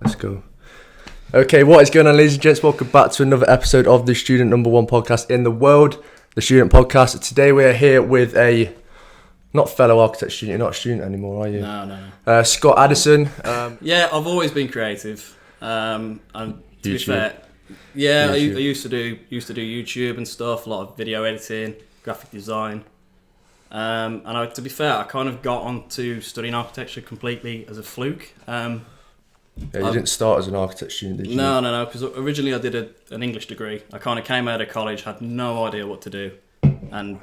Let's go. Okay, what is going on, ladies and gents? Welcome back to another episode of the student number one podcast in the world, the Student Podcast. Today we are here with a not fellow architect student. You're not a student anymore, are you? No. Scott Addison. Yeah, I've always been creative. And to be fair, yeah, I used to do YouTube and stuff, a lot of video editing, graphic design. To be fair, I kind of got onto studying architecture completely as a fluke. Yeah, you didn't start as an architect student, did you? No, because originally I did an English degree. I kind of came out of college, had no idea what to do, and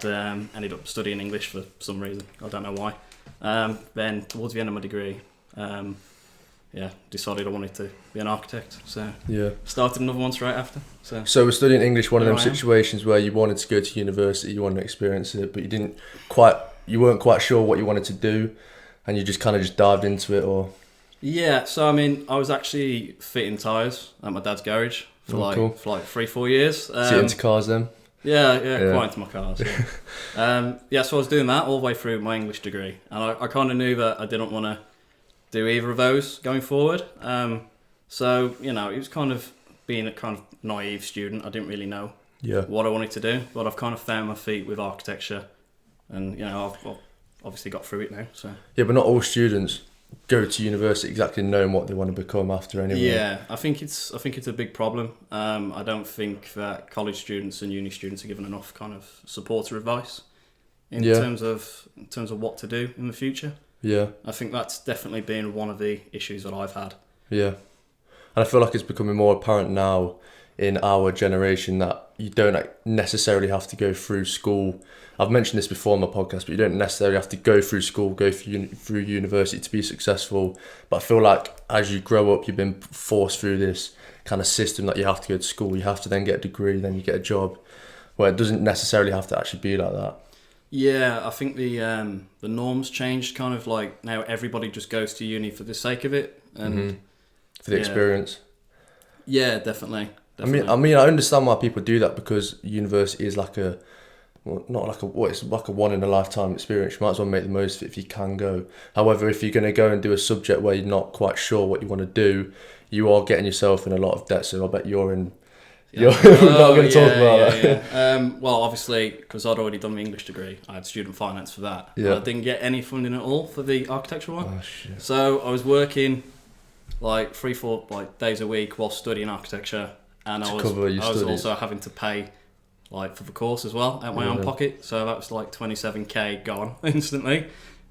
ended up studying English for some reason. I don't know why. Then towards the end of my degree, decided I wanted to be an architect. So started another one straight after. So we're studying English, one of them situations where you wanted to go to university, you wanted to experience it, but you weren't quite sure what you wanted to do, and you just kind of dived into it, or... Yeah, so I mean, I was actually fitting tyres at my dad's garage for like 3-4 years. So you're into cars then? Yeah, quite into my cars. Yeah. So I was doing that all the way through my English degree, and I kind of knew that I didn't want to do either of those going forward. So it was kind of being a kind of naive student. I didn't really know what I wanted to do, but I've kind of found my feet with architecture, and I've obviously got through it now. So yeah, but not all students go to university exactly knowing what they want to become after anyway. Yeah, I think it's a big problem. I don't think that college students and uni students are given enough kind of support or advice in terms of what to do in the future. Yeah, I think that's definitely been one of the issues that I've had. Yeah, and I feel like it's becoming more apparent now in our generation that you don't necessarily have to go through school. I've mentioned this before on my podcast, but you don't necessarily have to go through school, go through university to be successful. But I feel like as you grow up, you've been forced through this kind of system that you have to go to school, you have to then get a degree, then you get a job, where it doesn't necessarily have to actually be like that. Yeah, I think the norms changed, kind of like now everybody just goes to uni for the sake of it. And for the experience. Yeah, definitely. I mean, I understand why people do that, because university is like it's like a one in a lifetime experience. You might as well make the most of it if you can go. However, if you're going to go and do a subject where you're not quite sure what you want to do, you are getting yourself in a lot of debt. So I bet you're in. We're not going to talk about that. Yeah. Well, obviously, because I'd already done my English degree, I had student finance for that. Yeah. I didn't get any funding at all for the architectural one. Oh shit. So I was working like 3-4 days a week while studying architecture. And I was also having to pay for the course as well out my own pocket, so that was like 27k gone instantly.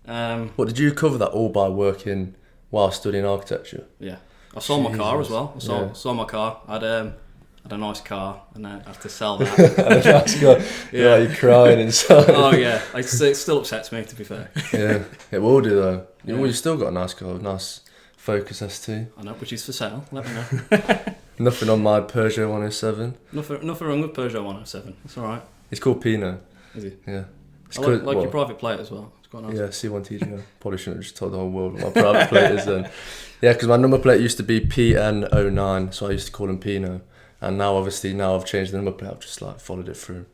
What did you cover that all by working while studying architecture? Yeah, I sold my car as well. I sold my car. I had a nice car, and I had to sell that. A nice car. Yeah, you're crying inside. Oh yeah, it still upsets me, to be fair. Yeah, it will do though. Yeah. Well, you still got a nice car, nice Focus ST. I know, which is for sale. Let me know. Nothing on my Peugeot 107. Nothing wrong with Peugeot 107. It's all right. It's called Pinot. Is it? Yeah. I like your private plate as well. It's quite nice. Yeah, C1 TGO. Probably shouldn't have just told the whole world what my private plate is then. Yeah, because my number plate used to be PN09, so I used to call him Pinot. And now I've changed the number plate. I've just followed it through.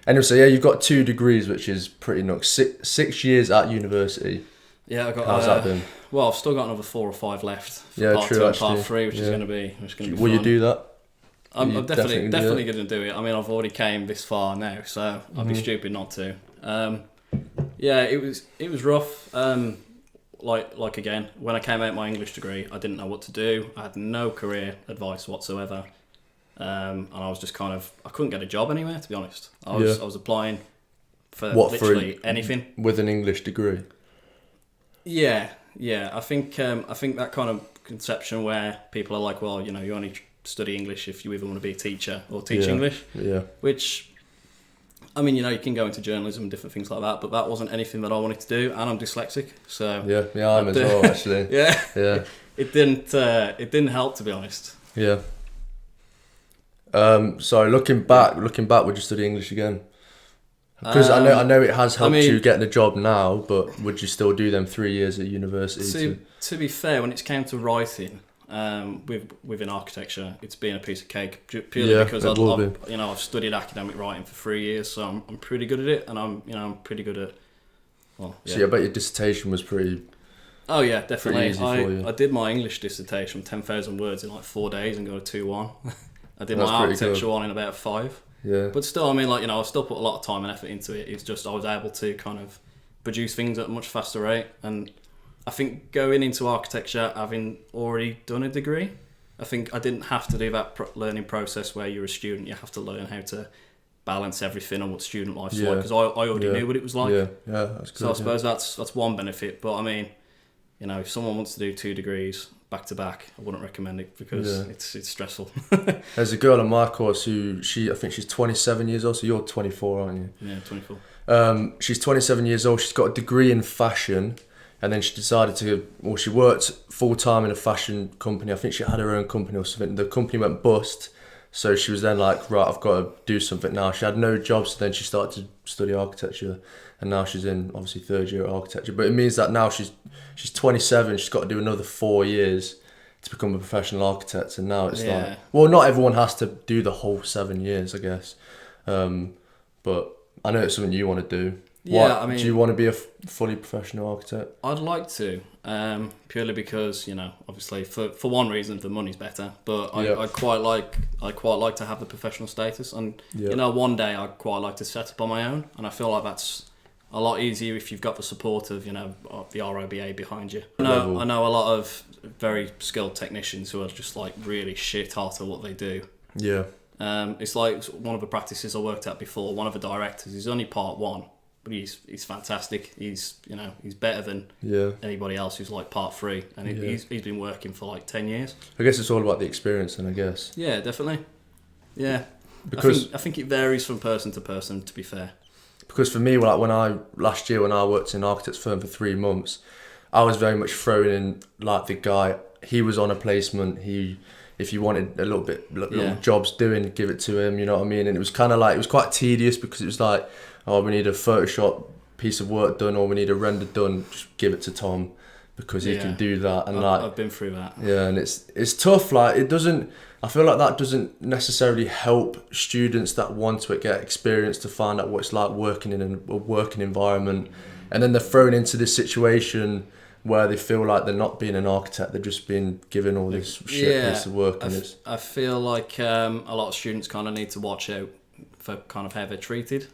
Anyway, so yeah, you've got 2 degrees, which is pretty nuts. 6 years at university. Yeah, I got. How's that been? Well, I've still got another 4 or 5 left. For part 2 and part 3, which is going to be fun. Will you do that? I'm definitely going to do it. I mean, I've already came this far now, so I'd be stupid not to. Yeah, it was rough. Like again, when I came out my English degree, I didn't know what to do. I had no career advice whatsoever, and I was just I couldn't get a job anywhere, to be honest. I was applying for literally anything with an English degree. Yeah. I think that kind of conception where people are like, well, you only study English if you either want to be a teacher or teach English. Yeah. Which, I mean, you can go into journalism and different things like that, but that wasn't anything that I wanted to do, and I'm dyslexic, so yeah, I'm as well, actually. Yeah. It didn't help, to be honest. Yeah. So looking back, would you study English again? Because I know it has helped you get the job now, but would you still do them 3 years at university? To be fair, when it's came to writing, within architecture, it's been a piece of cake purely because I've studied academic writing for 3 years, so I'm pretty good at it, and I'm pretty good at. Well, yeah. So I bet your dissertation was pretty Oh yeah, definitely. Easy for you. I did my English dissertation, 10,000 words in like 4 days and got a 2-1. I did That's my pretty architecture good. one in about 5. Yeah. But still, I mean, like, you know, I still put a lot of time and effort into it. It's just I was able to kind of produce things at a much faster rate. And I think going into architecture, having already done a degree, I think I didn't have to do that learning process where you're a student, you have to learn how to balance everything and what student life's like, because I already knew what it was like. Yeah, that's good. So I suppose that's one benefit. But I mean, you know, if someone wants to do 2 degrees back to back, I wouldn't recommend it because it's stressful. There's a girl on my course who I think she's 27 years old. So you're 24, aren't you? Yeah, 24. She's 27 years old. She's got a degree in fashion, and then she decided she worked full time in a fashion company. I think she had her own company or something. The company went bust, so she was then like, right, I've got to do something now. She had no job, so then she started to study architecture, and now she's in obviously 3rd year at architecture. But it means that now she's 27. She's got to do another 4 years to become a professional architect, and now it's like, well, not everyone has to do the whole 7 years, I guess. But I know it's something you want to do. Yeah, I mean, do you want to be a fully professional architect? I'd like to, purely because, you know, obviously for one reason the money's better, but I quite like to have the professional status, and you know, one day I'd quite like to set up on my own, and I feel like that's a lot easier if you've got the support of, you know, the RIBA behind you. I know a lot of very skilled technicians who are just like really shit hot at what they do. Yeah. It's like one of the practices I worked at before. One of the directors, he's only part 1. But he's fantastic. He's better than anybody else who's like part 3, and he's been working for like 10 years. I guess it's all about the experience, then, I guess. Yeah, definitely. Yeah, because I think it varies from person to person. To be fair, because for me, like last year when I worked in an architect's firm for 3 months, I was very much thrown in like the guy. He was on a placement. If you wanted a little jobs doing, give it to him. You know what I mean? And it was kind of like, it was quite tedious because it was like, oh, we need a Photoshop piece of work done, or we need a render done, just give it to Tom because he can do that. And I've been through that. Yeah, and it's tough. Like, I feel like that doesn't necessarily help students that want to get experience to find out what it's like working in a working environment, and then they're thrown into this situation where they feel like they're not being an architect, they're just being given all this shit piece of work. I feel like a lot of students kind of need to watch out for kind of how they're treated,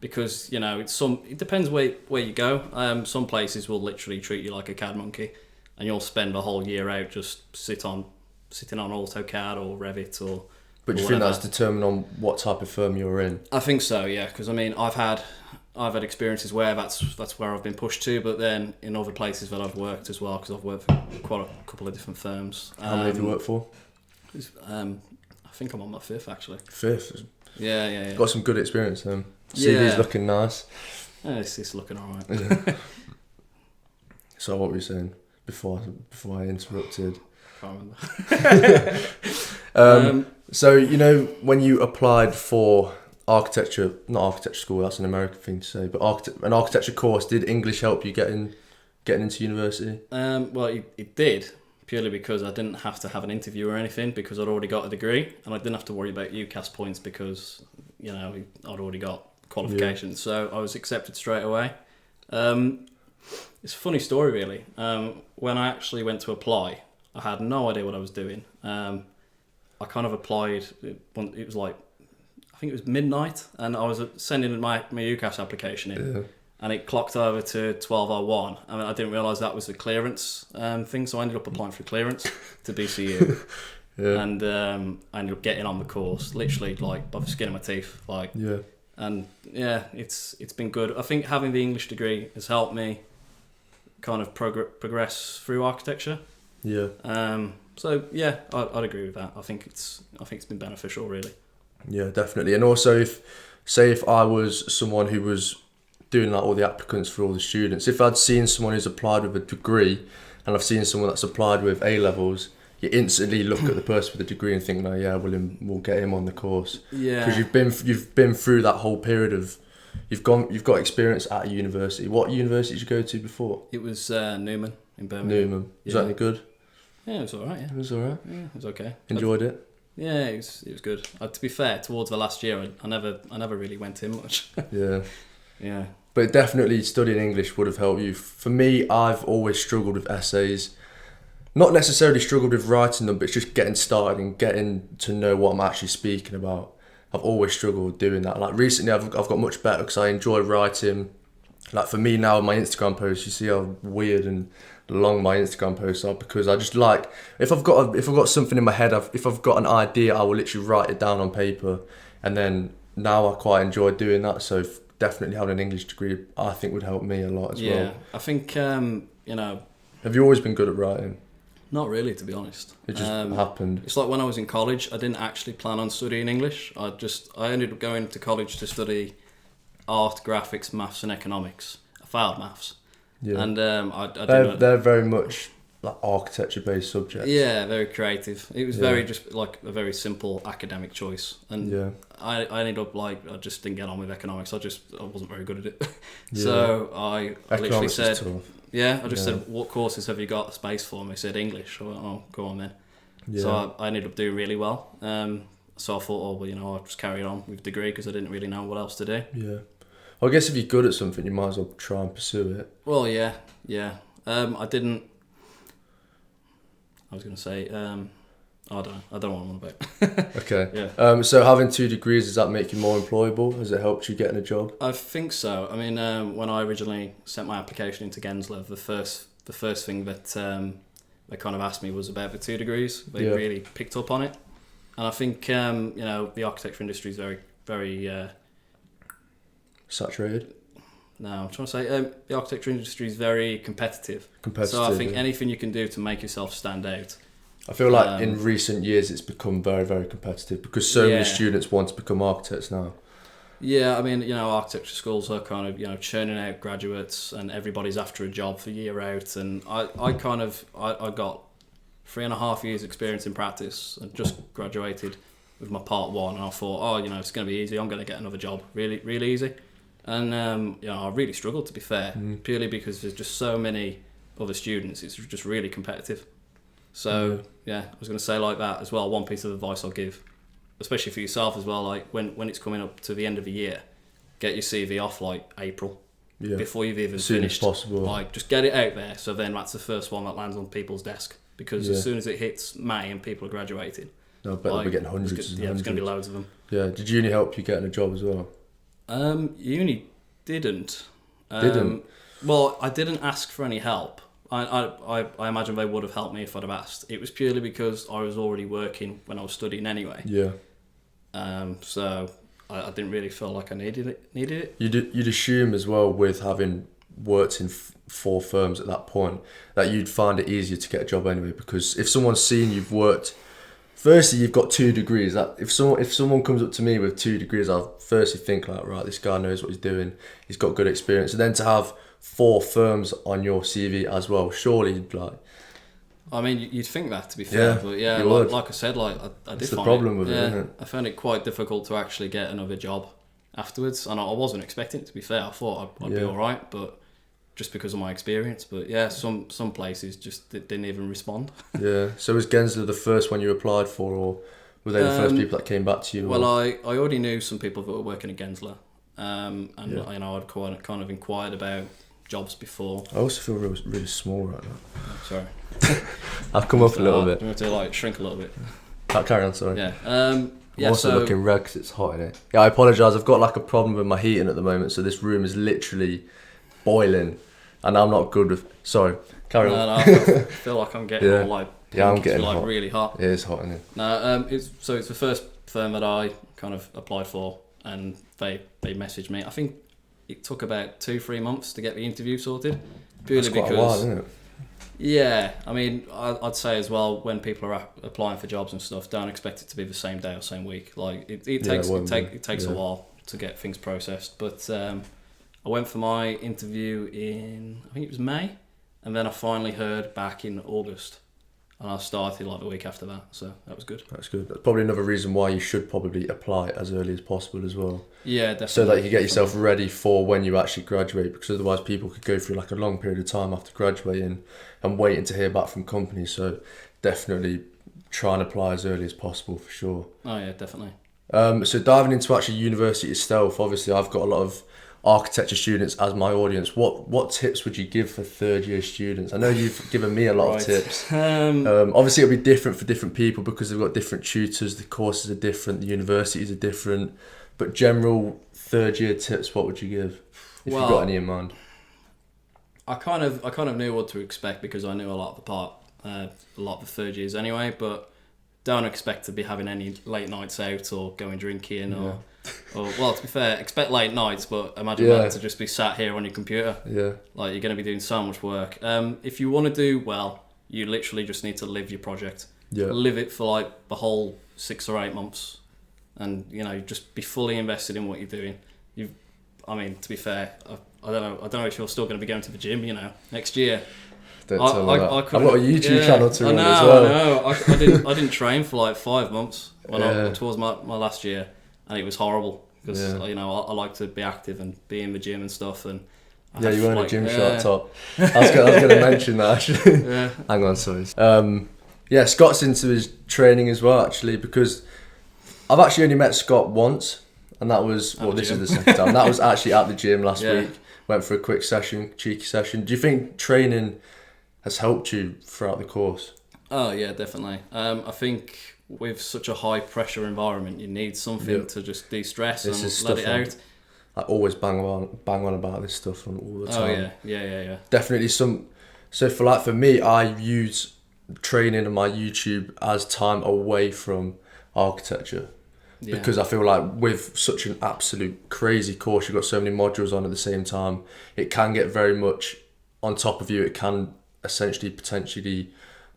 because, you know, it depends where you go. Some places will literally treat you like a CAD monkey, and you'll spend the whole year out just sitting on AutoCAD or Revit or. But do you think that's determined on what type of firm you're in? I think so, yeah, because I mean, I've had experiences where that's where I've been pushed to, but then in other places that I've worked as well, because I've worked for quite a couple of different firms. How many have you worked for? I think I'm on my 5th actually. 5th? Yeah. Got some good experience then. CV's looking nice. Yeah, it's looking alright. Yeah. So what were you saying before I interrupted? Can't remember. So, you know, when you applied for not architecture school, that's an American thing to say, but an architecture course, did English help you getting into university? Well, it did, purely because I didn't have to have an interview or anything, because I'd already got a degree, and I didn't have to worry about UCAS points because, you know, I'd already got qualifications. So I was accepted straight away. It's a funny story, really. When I actually went to apply, I had no idea what I was doing. I kind of applied, it was like, I think it was midnight, and I was sending my UCAS application in, and it clocked over to 12:01. I mean, I didn't realise that was a clearance thing, so I ended up applying for clearance to BCU. And I ended up getting on the course, literally like by the skin of my teeth. And it's been good. I think having the English degree has helped me kind of progress through architecture. So yeah, I'd agree with that. I think it's been beneficial, really. Yeah, definitely. And also, if I was someone who was doing like all the applicants for all the students, if I'd seen someone who's applied with a degree and I've seen someone that's applied with A levels, you instantly look at the person with a degree and think, no, yeah, we'll get him on the course. Yeah. Because you've been through that whole period of you've got experience at a university. What university did you go to before? It was Newman in Birmingham. Was that any good? Yeah, it was alright. Yeah. It was alright. Yeah, it was okay. Enjoyed it. Yeah, it was good. To be fair, towards the last year, I never really went in much. Yeah. Yeah. But definitely studying English would have helped you. For me, I've always struggled with essays. Not necessarily struggled with writing them, but it's just getting started and getting to know what I'm actually speaking about. I've always struggled doing that. Like recently, I've got much better because I enjoy writing. Like for me now, my Instagram posts, you see how weird and long my Instagram posts are, because I just like, if I've got something in my head, if I've got an idea, I will literally write it down on paper, and then now I quite enjoy doing that. So definitely having an English degree, I think, would help me a lot as well. Yeah, I think Have you always been good at writing? Not really, to be honest. It just happened. It's like when I was in college, I didn't actually plan on studying English. I ended up going to college to study art, graphics, maths and economics. I failed maths. Yeah. And they're very much like architecture based subjects. Yeah, very creative. It was very just like a very simple academic choice. And I ended up I just didn't get on with economics. I wasn't very good at it. So I literally said, I just said, what courses have you got space for? And they said English. I went, oh, go on then. Yeah. So I ended up doing really well. So I thought, I'll just carry on with degree because I didn't really know what else to do. Yeah. Well, I guess if you're good at something, you might as well try and pursue it. Well, yeah. I didn't. I was going to say, I don't know. I don't know what I'm on about. Okay. Yeah. So having 2 degrees, does that make you more employable? Has it helped you getting a job? I think so. I mean, when I originally sent my application into Gensler, the first thing that they kind of asked me was about the 2 degrees. They really picked up on it, and I think the architecture industry is very, very saturated. No, I'm trying to say the architecture industry is very competitive. So I think anything you can do to make yourself stand out. I feel like in recent years it's become very, very competitive because so many students want to become architects now. Yeah, I mean, architecture schools are kind of, churning out graduates and everybody's after a job for year out. And I got 3.5 years experience in practice and just graduated with my part 1. And I thought, it's going to be easy. I'm going to get another job really, really easy. And, I really struggled, to be fair, purely because there's just so many other students. It's just really competitive. So, I was going to say like that as well. One piece of advice I'll give, especially for yourself as well, like when it's coming up to the end of the year, get your CV off like April, before you've even finished. As soon as possible. Like, just get it out there, so then that's the first one that lands on people's desk. Because as soon as it hits May and people are graduating, I bet they'll be getting hundreds. There's going to be loads of them. Yeah. Did uni help you getting a job as well? Uni didn't. Didn't? Well, I didn't ask for any help. I imagine they would have helped me if I'd have asked. It was purely because I was already working when I was studying anyway. Yeah. So I didn't really feel like I needed it. You'd assume as well, with having worked in 4 firms at that point, that you'd find it easier to get a job anyway, because if someone's seen you've worked, firstly you've got 2 degrees. That if someone comes up to me with 2 degrees, I'll firstly think like, right, this guy knows what he's doing. He's got good experience. And then to have 4 firms on your CV as well, surely you'd like. I mean, you'd think that, to be fair, but like I said, I did find the problem with it, isn't it? I found it quite difficult to actually get another job afterwards, and I wasn't expecting it, to be fair. I thought I'd be all right, but just because of my experience. But some places just didn't even respond. Yeah. So was Gensler the first one you applied for, or were they the first people that came back to you? Well, I already knew some people that were working at Gensler, and I'd kind of inquired about jobs before. I also feel really small right now. Sorry. I've come up a little bit. Do you want to shrink a little bit? Carry on, sorry. Yeah. I'm also looking red because it's hot in here. Yeah, I apologise. I've got a problem with my heating at the moment, so this room is literally boiling, and I'm not good with. Sorry, carry on. No, I feel like I'm getting all I'm getting hot. Really hot. It is hot in here. No, it's the first firm that I kind of applied for, and they messaged me. I think it took about 2-3 months to get the interview sorted, purely That's quite because. A while, isn't it? Yeah, I mean, I'd say as well, when people are applying for jobs and stuff, don't expect it to be the same day or same week. Like it takes a while to get things processed. But I went for my interview in, I think it was May, and then I finally heard back in August, and I started the week after that. So that was good. That's good. That's probably another reason why you should probably apply as early as possible as well. Yeah, definitely. So that you can get yourself ready for when you actually graduate, because otherwise people could go through a long period of time after graduating and waiting to hear back from companies. So definitely try and apply as early as possible for sure. Oh yeah, definitely. So diving into actually university itself, obviously I've got a lot of architecture students as my audience, what tips would you give for third year students? I know you've given me a lot of tips. Obviously it'll be different for different people because they've got different tutors, the courses are different, the universities are different, but general third year tips, what would you give if you've got any in mind? I kind of knew what to expect because I knew a lot of the third years anyway, but don't expect to be having any late nights out or going drinking or well, to be fair, expect late nights, but imagine that to just be sat here on your computer. Yeah. Like, you're going to be doing so much work. If you want to do well, you literally just need to live your project. Yeah. Live it for like the whole 6 or 8 months, and just be fully invested in what you're doing. To be fair, I don't know if you're still going to be going to the gym, next year. Don't tell me that. I've got a YouTube channel to run as well. I didn't train for like 5 months towards my last year, and it was horrible because I like to be active and be in the gym and stuff. And you weren't a Gymshark top. I was going to mention that actually. Yeah. Hang on, sorry. Scott's into his training as well actually, because I've actually only met Scott once, and that was this is the second time. That was actually at the gym last week. Went for a quick session, cheeky session. Do you think training has helped you throughout the course? Oh yeah, definitely. I think with such a high pressure environment, you need something to just de-stress and let it out. I always bang on about this stuff all the time. Oh yeah. Definitely some. So for me, I use training on my YouTube as time away from architecture. Yeah. Because I feel like with such an absolute crazy course, you've got so many modules on at the same time, it can get very much on top of you. It can potentially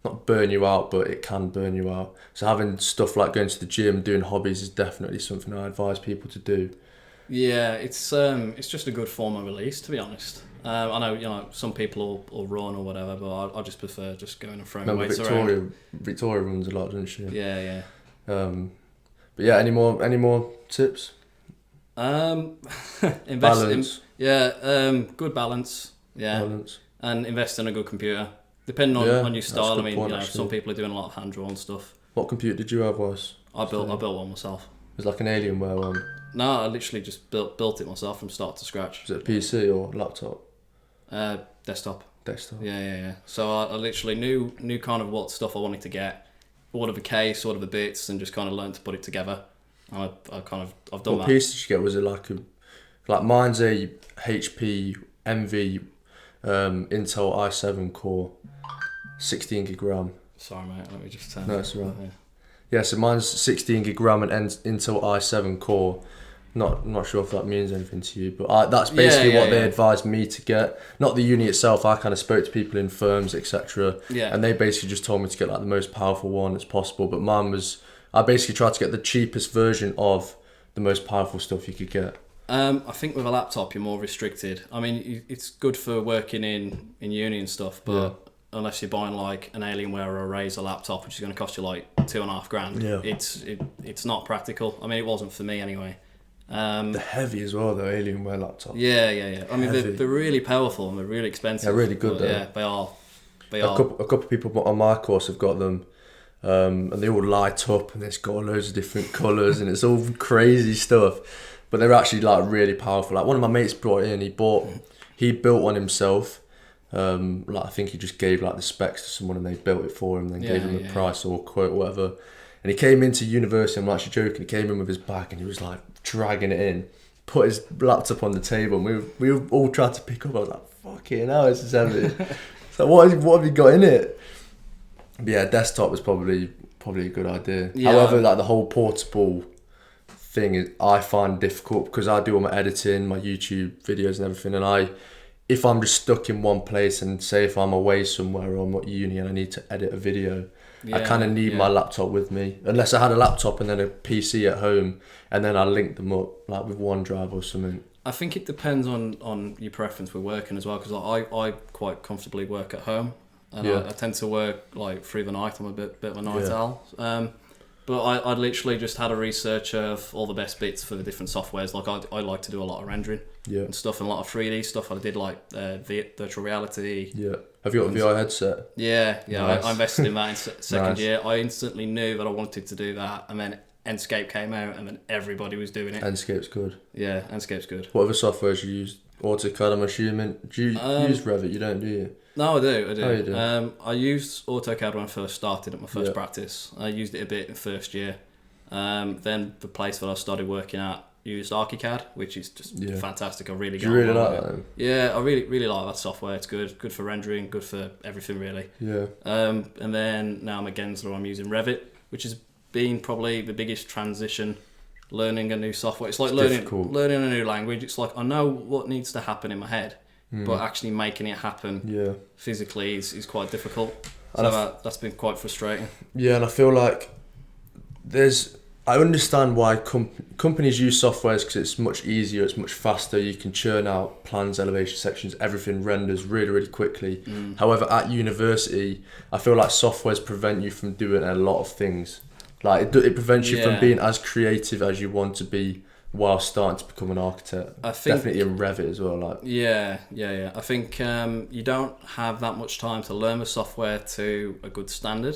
not burn you out, but it can burn you out. So having stuff like going to the gym, doing hobbies is definitely something I advise people to do. Yeah, it's just a good form of release, to be honest. I know some people will run or whatever, but I just prefer just going and throwing weights around. Victoria runs a lot, doesn't she? Yeah. But yeah, any more tips? Balance. Good balance. Yeah. Balance. And invest in a good computer. Depending on your style, some people are doing a lot of hand-drawn stuff. What computer did you have, Wes? I built one myself. It was like an Alienware one? No, I literally just built it myself from start to scratch. Was it a PC or laptop? Desktop. Desktop. Yeah. So I literally knew kind of what stuff I wanted to get, ordered the case, ordered the bits, and just kind of learned to put it together. And I've done that. What piece did you get? Was it like mine's a HP Envy Intel i7 core, 16 gig RAM. Sorry mate, let me just turn. No, it's alright. Yeah, so mine's 16 gig RAM and Intel i7 core. Not sure if that means anything to you, but that's basically what they advised me to get. Not the uni itself. I kind of spoke to people in firms, etc. Yeah. And they basically just told me to get like the most powerful one as possible. But mine was, I basically tried to get the cheapest version of the most powerful stuff you could get. I think with a laptop you're more restricted. I mean, it's good for working in uni and stuff, but unless you're buying like an Alienware or a Razer laptop, which is going to cost you like $2,500, it's not practical. I mean, it wasn't for me anyway. They're heavy as well, though, Alienware laptops. Yeah. I mean, they're really powerful and they're really expensive. They're really good, though. Yeah, they are. A couple of people on my course have got them, and they all light up, and it's got loads of different colours, and it's all crazy stuff. But they're actually like really powerful. Like one of my mates brought it in. He built one himself. I think he just gave like the specs to someone, and they built it for him. Then gave him the price or quote or whatever. And he came into university. I'm not actually joking. He came in with his bag, and he was like dragging it in. Put his laptop on the table, and we all tried to pick up. I was like, "Fucking hell, this is heavy." So what have you got in it? But yeah, desktop was probably a good idea. Yeah. However, like the whole portable thing is, I find difficult because I do all my editing, my YouTube videos and everything, and if I'm just stuck in one place, and say if I'm away somewhere or I'm at uni and I need to edit a video, I kind of need my laptop with me, unless I had a laptop and then a PC at home, and then I link them up like with OneDrive or something. I think it depends on your preference with working as well, because I quite comfortably work at home, and I tend to work like through the night. I'm a bit of a night owl. But I literally just had a research of all the best bits for the different softwares. Like I like to do a lot of rendering and stuff, and a lot of 3D stuff. I did like virtual reality. Yeah. Have you got a VR headset? Yeah. Nice. I invested in that in second year. I instantly knew that I wanted to do that, and then Enscape came out, and then everybody was doing it. Enscape's good. Yeah, Enscape's good. What other softwares you use? AutoCAD, I'm assuming. Do you use Revit? You don't, do you? No, I do. Oh, you do? I used AutoCAD when I first started at my first practice. I used it a bit in first year. Then the place that I started working at used ArchiCAD, which is just fantastic. I really do you really like that? Yeah, I really like that software. It's good for rendering, good for everything really. Yeah. And then now I'm at Gensler, I'm using Revit, which has been probably the biggest transition. Learning a new software, it's like learning a new language. It's like I know what needs to happen in my head, but actually making it happen physically is quite difficult. So that's been quite frustrating. Yeah, and I feel like I understand why companies use softwares, because it's much easier, it's much faster. You can churn out plans, elevation sections, everything renders really, really quickly. However, at university, I feel like softwares prevent you from doing a lot of things. Like it prevents you from being as creative as you want to be while starting to become an architect. I think, definitely in Revit as well. Like yeah. I think you don't have that much time to learn the software to a good standard.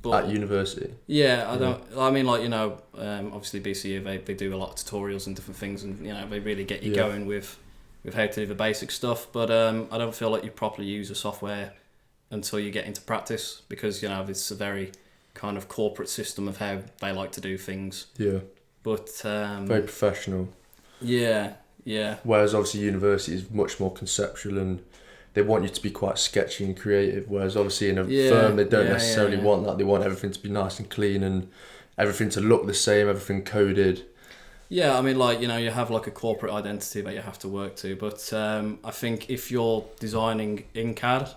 But at university. Yeah, I don't. I mean, like obviously BCU they do a lot of tutorials and different things, and they really get you going with how to do the basic stuff. But I don't feel like you properly use the software until you get into practice, because it's a very kind of corporate system of how they like to do things. Yeah. But very professional. Yeah. Whereas obviously university is much more conceptual, and they want you to be quite sketchy and creative. Whereas obviously in a firm they don't necessarily want that. They want everything to be nice and clean and everything to look the same, everything coded. Yeah, I mean, like you have like a corporate identity that you have to work to. But I think if you're designing in CAD,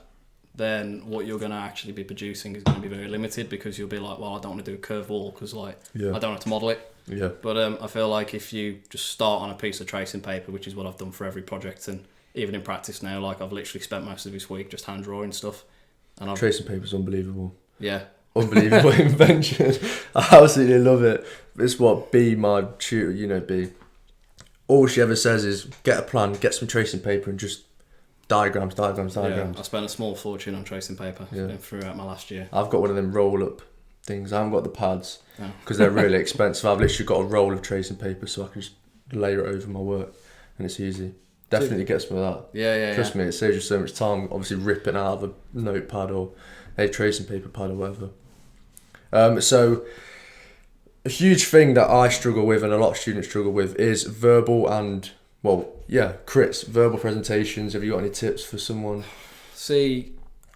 then what you're going to actually be producing is going to be very limited, because you'll be like, well, I don't want to do a curved wall because I don't have to model it. Yeah. But I feel like if you just start on a piece of tracing paper, which is what I've done for every project, and even in practice now, like I've literally spent most of this week just hand drawing stuff. And tracing paper's unbelievable. Yeah. Unbelievable invention. I absolutely love it. It's what B, my tutor, B. All she ever says is get a plan, get some tracing paper, and just diagrams. Yeah, I spent a small fortune on tracing paper throughout my last year. I've got one of them roll-up things. I haven't got the pads because they're really expensive. I've literally got a roll of tracing paper, so I can just layer it over my work, and it's easy. Definitely gets me with that. Yeah. Trust me, it saves you so much time, obviously ripping out of a notepad or a tracing paper pad or whatever. So a huge thing that I struggle with and a lot of students struggle with is verbal and crits, verbal presentations. Have you got any tips for someone? See,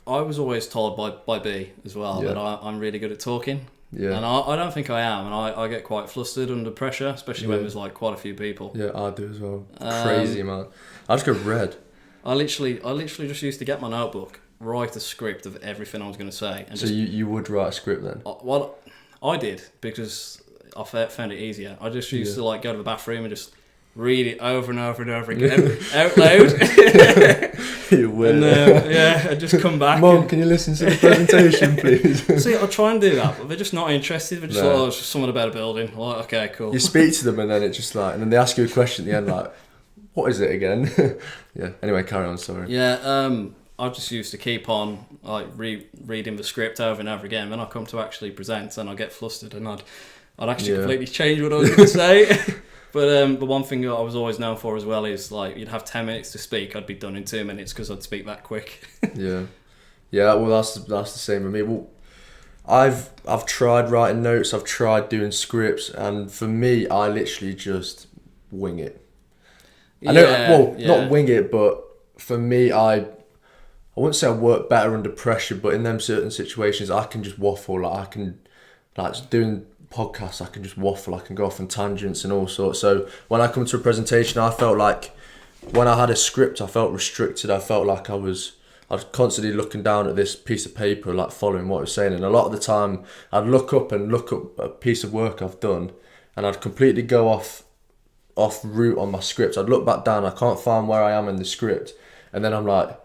I was always told by B as well that I'm really good at talking. Yeah. And I don't think I am, and I get quite flustered under pressure, especially when there's like quite a few people. Yeah, I do as well. Crazy, man. I just go red. I literally just used to get my notebook, write a script of everything I was going to say. And so you would write a script then? Well, I did, because I found it easier. I just used to like go to the bathroom and just read it over and over and over again out loud. You will. And I just come back. Mom, can you listen to the presentation, please? See, I try and do that, but they're just not interested. They're just like, it's just something about a building. I'm like, okay, cool. You speak to them and then it's just like, and then they ask you a question at the end, like, what is it again? Yeah. Anyway, carry on. Sorry. Yeah. I just used to keep on like reading the script over and over again. Then I come to actually present and I get flustered, and I'd actually completely change what I was going to say. But the one thing that I was always known for as well is like you'd have 10 minutes to speak, I'd be done in 2 minutes because I'd speak that quick. Yeah. Well, that's the same with me. Well, I've tried writing notes, I've tried doing scripts, and for me, I literally just wing it. Not wing it, but for me, I wouldn't say I work better under pressure, but in them certain situations, I can just waffle. Like I can, like doing podcasts, I can just waffle, I can go off on tangents and all sorts. So when I come to a presentation, I felt like when I had a script, I felt restricted. I felt like I was constantly looking down at this piece of paper, like following what I was saying. And a lot of the time I'd look up a piece of work I've done and I'd completely go off route on my script. I'd look back down, I can't find where I am in the script. And then I'm like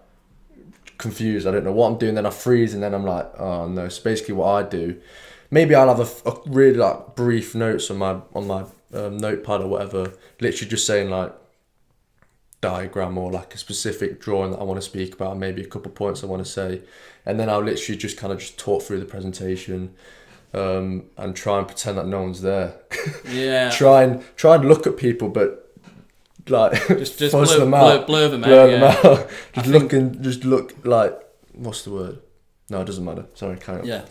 confused, I don't know what I'm doing. Then I freeze and then I'm like, oh no. So basically what I do, maybe I'll have a really like brief notes on my notepad or whatever, literally just saying like diagram or like a specific drawing that I want to speak about, maybe a couple of points I want to say, and then I'll literally just kind of just talk through the presentation. and try and pretend that no one's there. Yeah. try and look at people, but like just fuzz them out, blur them out. Just look like, what's the word? No, it doesn't matter. Sorry, carry on. Yeah.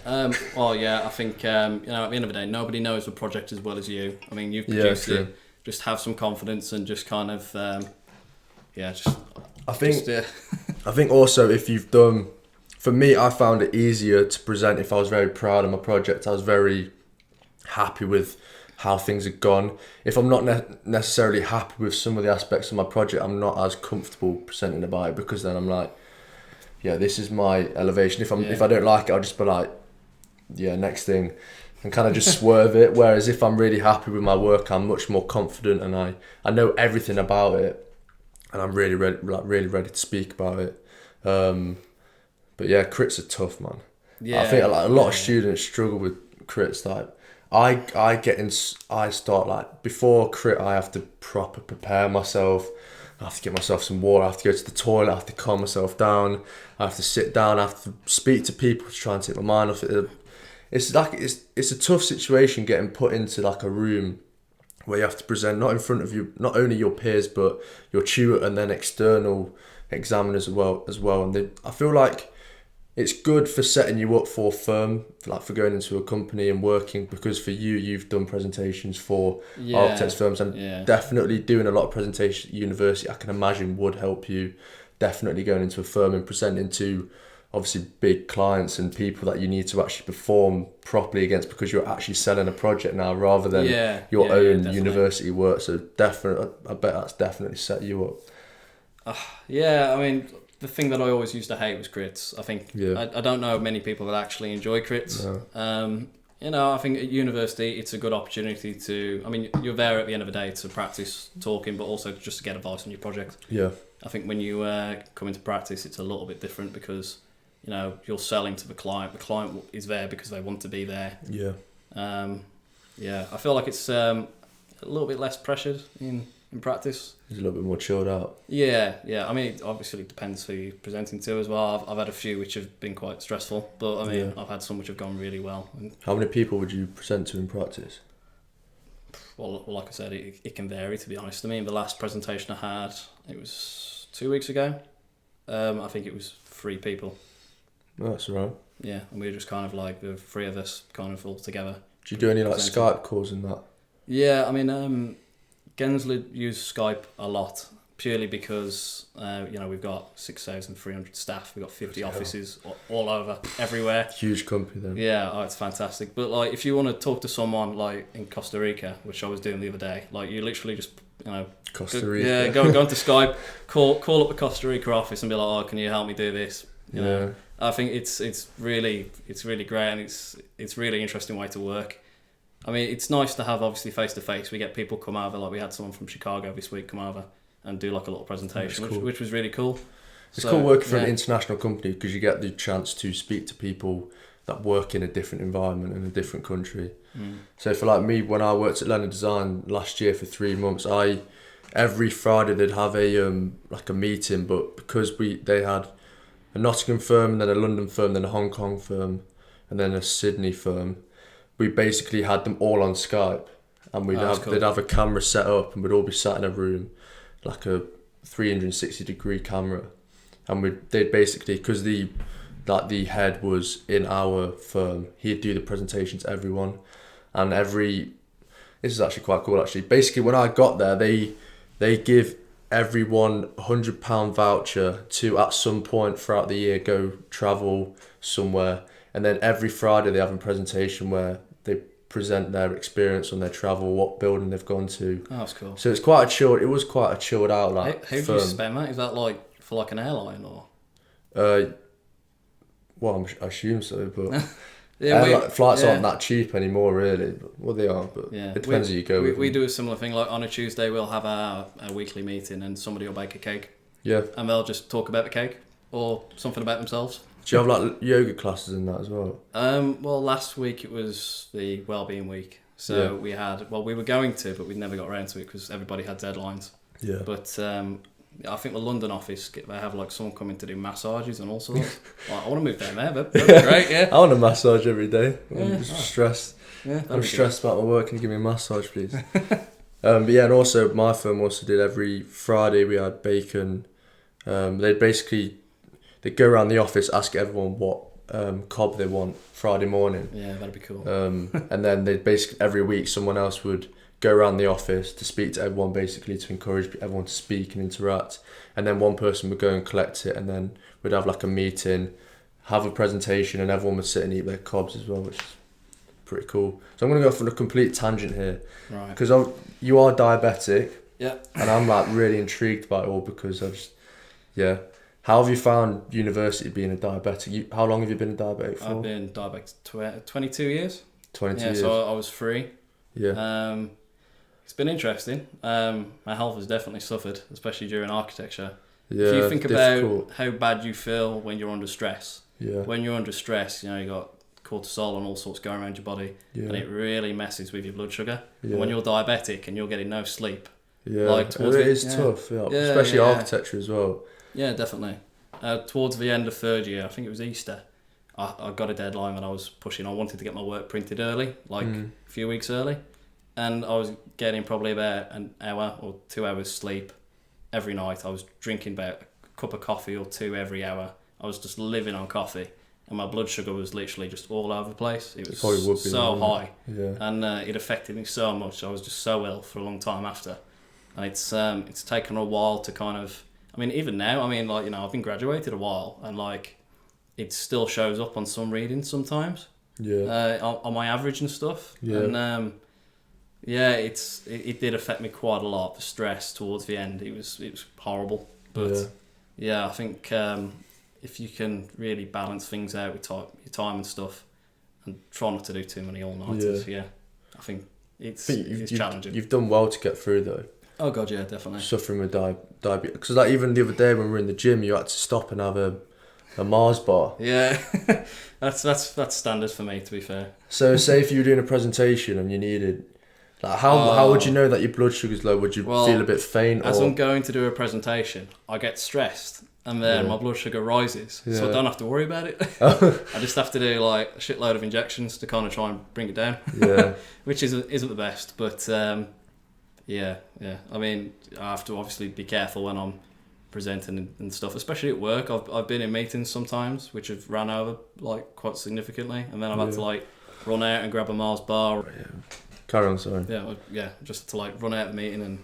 Well, yeah. I think at the end of the day, nobody knows the project as well as you. I mean, you've produced it. Just have some confidence and just kind of, I think also if you've done, for me, I found it easier to present if I was very proud of my project. I was very happy with how things had gone. If I'm not necessarily happy with some of the aspects of my project, I'm not as comfortable presenting about it, because then I'm like, yeah, this is my elevation. If I don't like it, I'll just be like, yeah, next thing, and kind of just swerve it. Whereas if I'm really happy with my work, I'm much more confident, and I know everything about it, and I'm really ready to speak about it. But yeah, crits are tough, man. Yeah, I think like a lot of students struggle with crits. Like I start like before crit, I have to proper prepare myself. I have to get myself some water. I have to go to the toilet. I have to calm myself down. I have to sit down. I have to speak to people to try and take my mind off it. It's like it's a tough situation getting put into like a room where you have to present not in front of you, not only your peers but your tutor and then external examiners as well. And I feel like it's good for setting you up for firm, like for going into a company and working, because for you've done presentations for architects firms, and definitely doing a lot of presentations at university, I can imagine would help you definitely going into a firm and presenting to obviously big clients and people that you need to actually perform properly against, because you're actually selling a project now rather than your own university work. So definitely, I bet that's definitely set you up. I mean, the thing that I always used to hate was crits. I think I don't know many people that actually enjoy crits. No. I think at university it's a good opportunity to. I mean, you're there at the end of the day to practice talking, but also just to get advice on your project. Yeah. I think when you come into practice, it's a little bit different, because you're selling to the client. The client is there because they want to be there. Yeah. I feel like it's a little bit less pressured in practice. It's a little bit more chilled out. Yeah. I mean, it obviously depends who you're presenting to as well. I've had a few which have been quite stressful, but I mean, I've had some which have gone really well. How many people would you present to in practice? Well, like I said, it can vary, to be honest. I mean, the last presentation I had, it was 2 weeks ago. I think it was 3 people. Oh, that's all right. Yeah, and we were just kind of like the 3 of us kind of all together. Do you do any like Skype calls and that? Yeah, I mean, Gensler use Skype a lot, purely because we've got 6,300 staff. We've got 50 offices all over, everywhere. Huge company then. Yeah, it's fantastic. But like, if you want to talk to someone like in Costa Rica, which I was doing the other day, like you literally just Costa Rica. Yeah, go onto Skype, call up the Costa Rica office and be like, can you help me do this? You know, I think it's really great, and it's really interesting way to work. I mean, it's nice to have obviously face to face. We get people come over, like we had someone from Chicago this week come over and do like a little presentation, which was really cool. It's cool working for an international company, because you get the chance to speak to people that work in a different environment in a different country. So for like me, when I worked at Leonard Design last year for 3 months, every Friday they'd have a like a meeting, but because they had a Nottingham firm and then a London firm, then a Hong Kong firm, and then a Sydney firm. We basically had them all on Skype, and they'd have a camera set up, and we'd all be sat in a room, like a 360-degree camera, and they'd basically, because the head was in our firm, he'd do the presentation to everyone, and this is actually quite cool actually. Basically, when I got there, they give everyone £100 voucher to at some point throughout the year go travel somewhere. And then every Friday they have a presentation where they present their experience on their travel, what building they've gone to. Oh, that's cool. So it was quite a chilled out like. How do you spend that? Is that like for like an airline or? Well, I assume so, but flights aren't that cheap anymore, really. Well, they are, but it depends who you go with. We do a similar thing. Like on a Tuesday, we'll have a weekly meeting, and somebody will bake a cake. Yeah. And they'll just talk about the cake or something about themselves. Do you have like yoga classes in that as well? Well, last week it was the Wellbeing week. So we were going to, but we never got around to it because everybody had deadlines. Yeah. But I think the London office, they have like someone coming to do massages and all sorts. Like, I want to move down there, but that'd be great, yeah. I want a massage every day. I'm just stressed. Yeah, I'm stressed about my work. Can you give me a massage, please? But yeah, and also my firm also did every Friday we had bacon. They'd go around the office, ask everyone what cob they want Friday morning. Yeah, that'd be cool. And then they'd basically every week someone else would go around the office to speak to everyone, basically to encourage everyone to speak and interact. And then one person would go and collect it, and then we'd have like a meeting, have a presentation, and everyone would sit and eat their cobs as well, which is pretty cool. So I'm going to go for a complete tangent here, right? Because you are diabetic, yeah, and I'm like really intrigued by it all because How have you found university being a diabetic? How long have you been a diabetic for? I've been diabetic 22 years. 22 years. So I was free. Yeah. It's been interesting. My health has definitely suffered, especially during architecture. Yeah, if you think difficult. about how bad you feel when you're under stress. Yeah. When you're under stress, you got cortisol and all sorts going around your body, and it really messes with your blood sugar. Yeah. And when you're diabetic and you're getting no sleep, it is tough. Yeah. Especially architecture as well. Yeah, definitely. Towards the end of third year, I think it was Easter, I got a deadline that I was pushing. I wanted to get my work printed early, a few weeks early, and I was getting probably about an hour or 2 hours sleep every night. I was drinking about a cup of coffee or two every hour. I was just living on coffee, and my blood sugar was literally just all over the place. It was so high, and it affected me so much. I was just so ill for a long time after, and it's taken a while to kind of. I mean, even now, I've been graduated a while, and it still shows up on some readings sometimes. Yeah. On my average and stuff. Yeah. And it did affect me quite a lot. The stress towards the end, it was horrible. But I think if you can really balance things out with your time and stuff, and try not to do too many all-nighters, I think it's challenging. You've done well to get through though. Oh god, yeah, definitely. Suffering with diabetes, because even the other day when we were in the gym, you had to stop and have a Mars bar. Yeah, that's standard for me, to be fair. So, say if you were doing a presentation and you needed, how would you know that your blood sugar's low? Would you feel a bit faint? As I'm going to do a presentation, I get stressed, and then my blood sugar rises, so I don't have to worry about it. I just have to do a shitload of injections to kind of try and bring it down. Yeah, which isn't the best, but. Yeah. I mean, I have to obviously be careful when I'm presenting and stuff, especially at work. I've been in meetings sometimes which have ran over quite significantly, and then I've had to run out and grab a Mars bar. Yeah. Carry on, sorry. Yeah, just to run out of the meeting and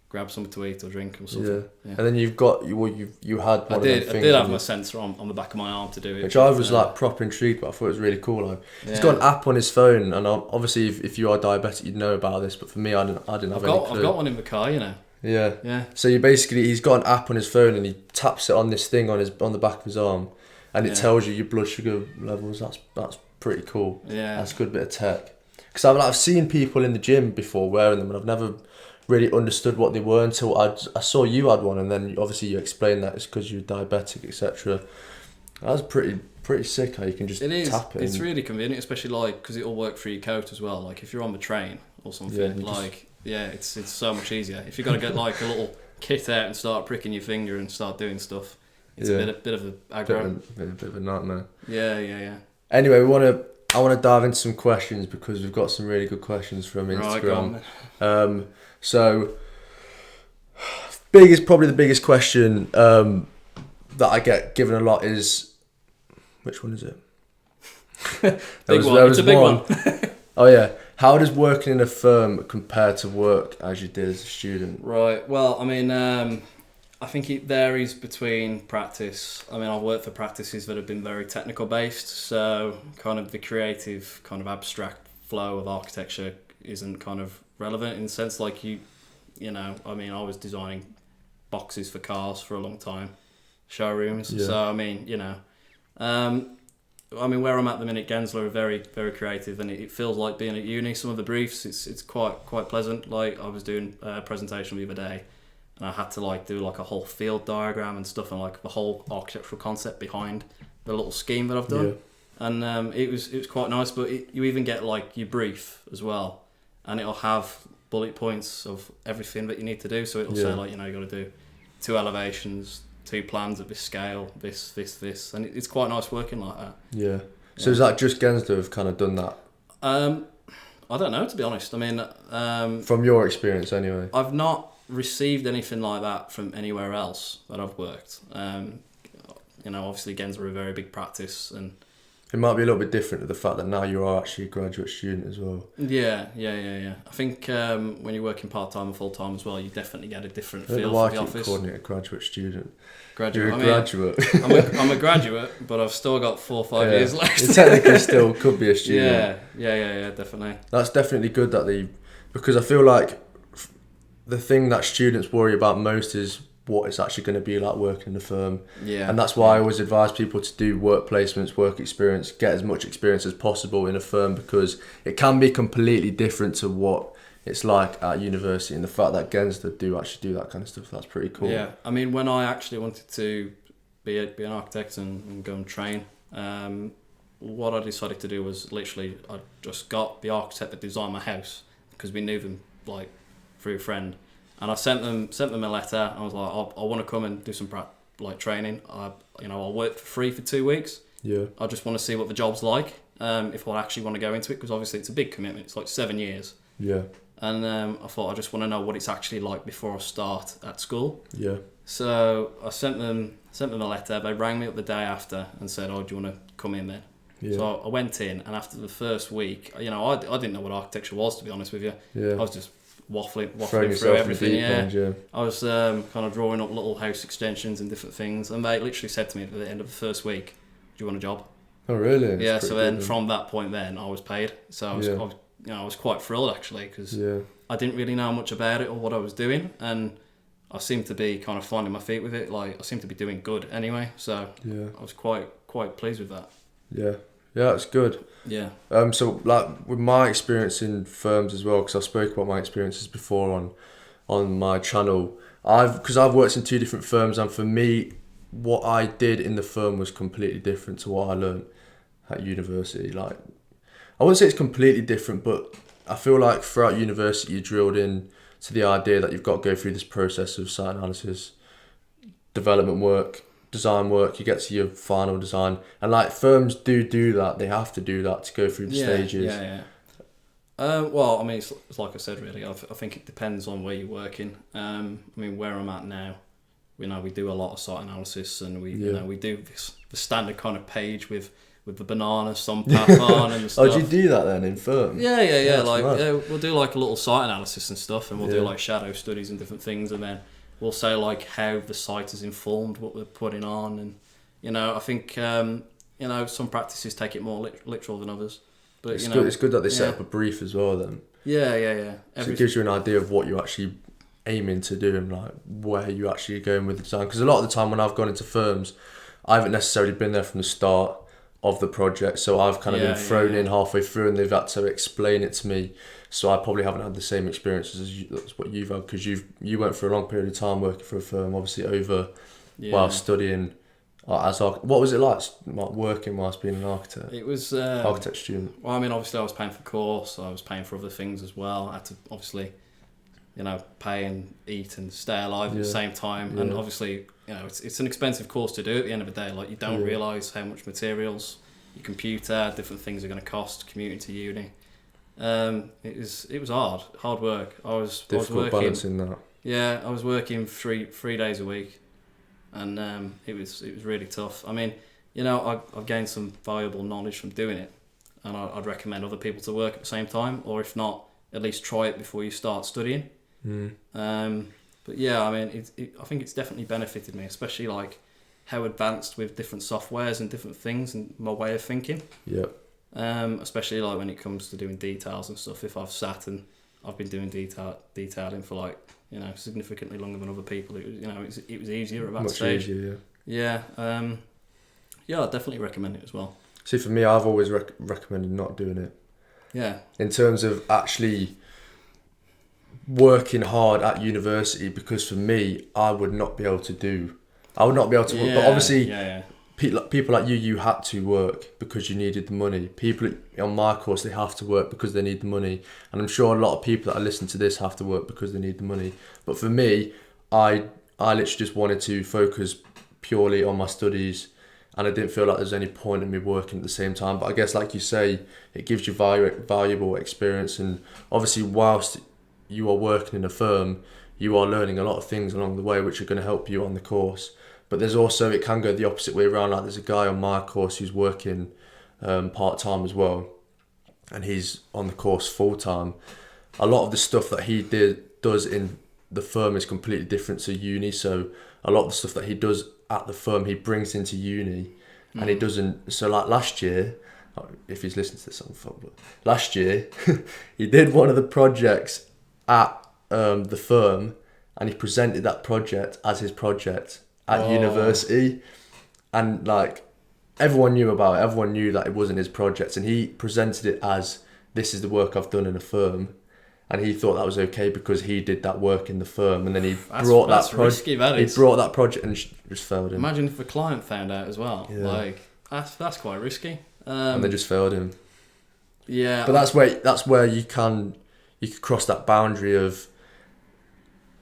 grab something to eat or drink or something. Yeah. And then you had one of them things. I did have my sensor on the back of my arm to do it. Which I was proper intrigued, but I thought it was really cool. He's got an app on his phone, and obviously if you are diabetic, you'd know about this. But for me, I didn't have any clue. I've got one in the car, Yeah. So he's got an app on his phone, and he taps it on this thing on the back of his arm, and it tells you your blood sugar levels. That's pretty cool. Yeah. That's a good bit of tech. Because I've seen people in the gym before wearing them, and I've never really understood what they were until I saw you had one, and then obviously you explained that it's because you're diabetic, etc. That's pretty sick how you can just tap it. It's really convenient, especially because it'll work for your coat as well. If you're on the train or something, it's so much easier. If you've got to get a little kit out and start pricking your finger and start doing stuff, it's a bit of a aggro. Bit of a nightmare. Yeah. Anyway, I want to dive into some questions because we've got some really good questions from Instagram. Right, so, probably the biggest question that I get given a lot is, which one is it? It's a big one. Oh yeah, how does working in a firm compare to work as you did as a student? Right. Well, I think it varies between practice. I've worked for practices that have been very technical based, so kind of the creative, kind of abstract flow of architecture isn't kind of relevant in the sense I was designing boxes for cars for a long time, showrooms. Yeah. So where I'm at the minute, Gensler are very, very creative, and it feels like being at uni. Some of the briefs, it's quite pleasant. I was doing a presentation the other day, and I had to do a whole field diagram and stuff, and the whole architectural concept behind the little scheme that I've done. Yeah. And it was quite nice. But you even get your brief as well, and it'll have bullet points of everything that you need to do. So it'll say you got to do 2 elevations, 2 plans at this scale, this, and it's quite nice working like that. Yeah. So is that just Gens that have kind of done that? I don't know, to be honest. I mean, from your experience, anyway. I've not received anything like that from anywhere else that I've worked. Obviously, Gens are a very big practice, and it might be a little bit different to the fact that now you are actually a graduate student as well. Yeah. I think when you're working part-time and full-time as well, you definitely get a different feel for the office. Calling it a graduate student. You're a graduate. I'm a graduate, but I've still got 4 or 5 years left. You technically still could be a student. Yeah, definitely. That's definitely good because I feel like the thing that students worry about most is what it's actually going to be like working in a firm. Yeah. And that's why I always advise people to do work placements, work experience, get as much experience as possible in a firm, because it can be completely different to what it's like at university. And the fact that Gens do actually do that kind of stuff, that's pretty cool. Yeah, I mean, when I actually wanted to be an architect and go and train, what I decided to do was literally I just got the architect that designed my house, because we knew them like through a friend. And I sent them a letter. I was like, I want to come and do some training. I'll work for free for 2 weeks. Yeah. I just want to see what the job's like. If I actually want to go into it, because obviously it's a big commitment. It's like 7 years. Yeah. And I thought I just want to know what it's actually like before I start at school. Yeah. So I sent them a letter. They rang me up the day after and said, "Oh, do you want to come in then?" Yeah. So I went in, and after the first week, I didn't know what architecture was, to be honest with you. Yeah. I was just waffling through everything. Yeah. I was kind of drawing up little house extensions and different things, and they literally said to me at the end of the first week, "Do you want a job?" Oh, really? Yeah. So then, from that point, then I was paid. So I was quite thrilled actually, because I didn't really know much about it or what I was doing, and I seemed to be kind of finding my feet with it. Like I seemed to be doing good anyway. So I was quite pleased with that. Yeah. Yeah, that's good. Yeah. So like with my experience in firms as well, because I've spoke about my experiences before on my channel. I've worked in 2 different firms, and for me, what I did in the firm was completely different to what I learned at university. Like, I wouldn't say it's completely different, but I feel like throughout university you're drilled in to the idea that you've got to go through this process of site analysis, development work, design work. You get to your final design, and like firms do that. They have to do that to go through the stages. Well, I mean, it's like I said, really. I think it depends on where you're working. I mean, where I'm at now, we do a lot of site analysis, and we do the standard kind of page with the banana some path on and stuff. Oh, do you do that then in firm? Yeah. We'll do like a little site analysis and stuff, and we'll do like shadow studies and different things, and then we'll say like how the site has informed what we're putting on, and I think some practices take it more literal than others. But it's good that they set up a brief as well then. Yeah. So it gives you an idea of what you're actually aiming to do and like where you actually going with the design. Because a lot of the time when I've gone into firms, I haven't necessarily been there from the start of the project, so I've kind of been thrown in halfway through, and they've had to explain it to me. So I probably haven't had the same experiences as what you've had, because you went for a long period of time working for a firm, obviously over while studying as what was it like working whilst being an architect? It was architect student. Well, I mean, obviously I was paying for course, I was paying for other things as well. I had to obviously pay and eat and stay alive at the same time, and obviously it's an expensive course to do at the end of the day. Like, you don't realise how much materials, your computer, different things are going to cost commuting to uni. It was hard work. I was working, balancing that. Yeah, I was working three days a week, and it was really tough. I mean, I've gained some valuable knowledge from doing it, and I'd recommend other people to work at the same time, or if not, at least try it before you start studying. But yeah, I mean, I think it's definitely benefited me, especially like how advanced with different softwares and different things and my way of thinking. Yeah. Especially like when it comes to doing details and stuff. If I've sat and I've been doing detailing for like significantly longer than other people, it was easier at that stage. Much easier, yeah. Yeah, I'd definitely recommend it as well. See, for me, I've always recommended not doing it. Yeah. In terms of actually working hard at university, because for me, I would not be able to work. But obviously, people like you had to work because you needed the money. People on my course, they have to work because they need the money. And I'm sure a lot of people that are listening to this have to work because they need the money. But for me, I I literally just wanted to focus purely on my studies, and I didn't feel like there's any point in me working at the same time. But I guess, like you say, it gives you valuable experience, and obviously whilst you are working in a firm, you are learning a lot of things along the way which are going to help you on the course. But there's also, it can go the opposite way around. Like there's a guy on my course who's working part-time as well, and he's on the course full-time. A lot of the stuff that he does in the firm is completely different to uni, so a lot of the stuff that he does at the firm he brings into uni, and he doesn't. So like last year, if he's listening to this on phone, but last year he did one of the projects at the firm, and he presented that project as his project at university, and like everyone knew about it, everyone knew that it wasn't his project, and he presented it as, this is the work I've done in a firm, and he thought that was okay because he did that work in the firm, and then he brought that project and just failed him. Imagine if the client found out as well. Yeah. Like that's quite risky. And they just failed him. Yeah. But that's where you could cross that boundary of